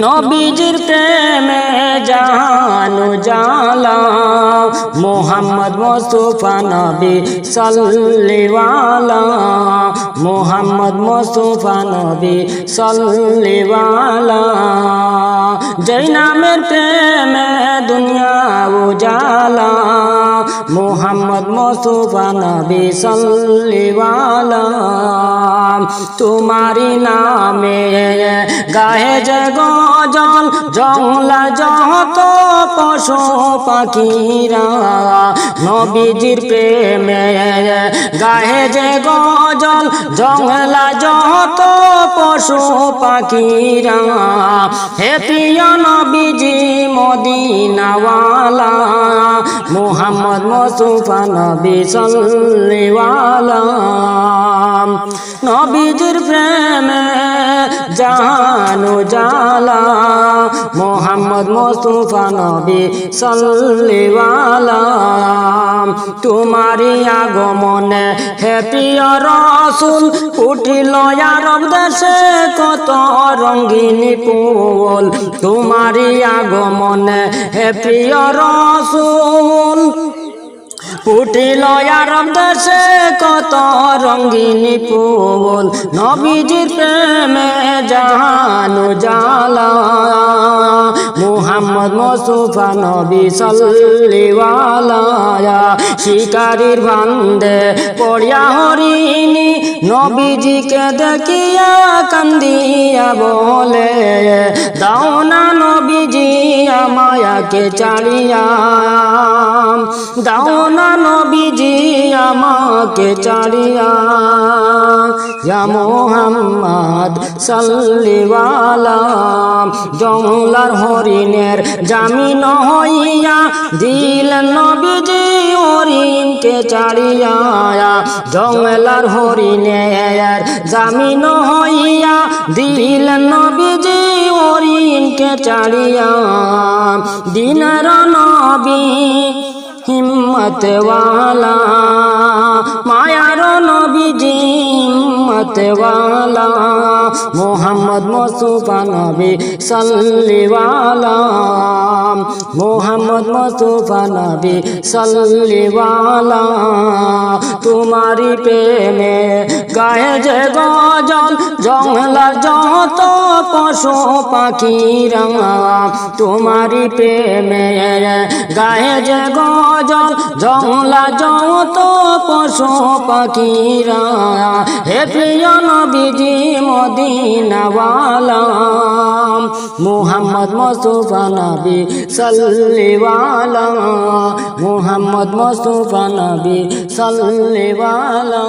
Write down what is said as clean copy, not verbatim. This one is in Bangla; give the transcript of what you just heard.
নবীজির প্রেমে জাহান জালা মোহাম্মদ মুস্তাফা নবী সাল্লিওয়ালা মোহাম্মদ মুস্তাফা নবী সাল্লিওয়ালা যেই নামের প্রেমে দুনিয়া উজালা মোহাম্মদ মুস্তাফা নবী সাল্লিওয়ালা তোমারি নামে গায়ে যে গজল জংলা যত পশু পাখিরা নবীজির প্রেমে গায়ে যে গজল জংলা যত পশু পাখিরা হে প্রিয় নবীজি মদিনাওয়ালা মোহাম্মদ মুস্তাফা নবী সাল্লিওয়ালা নবীজির প্রেমে জাহান উজালা মোহাম্মদ মুস্তাফা নবী সাল্লিওয়ালা তোমারি আগমনে হে প্রিয় রাসূল উঠিল আরব দেশে কত রঙিন ফুল তোমারি আগমনে হে প্রিয় রাসূল উঠিল আরব দেশে কত রঙিন ফুল নবীজির প্রেমে জাহান উজালা মোহাম্মদ মুস্তাফা নবী সাল্লিওয়ালা শিকারীর বান্দে পড়িয়া হরিণী নবীজিকে দেখিয়া কান্দিয়া বলে দাও না নবীজি আমায়াকে ছাড়িয়া দাও না নবীজি আমাকে ছাড়িয়া ইয়া মুহাম্মদ সাল্লিওয়ালা জংলার হরিণের জামিন হইয়া দিলেন নবীজি হরিণকে ছাড়িয়া জংলার হরিণের জামিন হইয়া দিলেন নবীজি হরিণকে ছাড়িয়া দিনের নবী हिम्मत वाला मायार नबीजी हिम्मत वाला मोहम्मद मुस्ताफा नबी सल्लिवाला मोहम्मद मुस्ताफा नबी सल्लिवाला तुम्हारी प्रेमे गाए जे गजल जंगला যত পশু পাখিরা তোমারি প্রেমে গায়ে যে গজল জংলা যত পশু পাখিরা হে প্রিয় নবীজি মদিনাওয়ালা মুহাম্মদ মুস্তাফা নবী সাল্লিওয়ালা মুহাম্মদ মুস্তাফা নবী সাল্লিওয়ালা।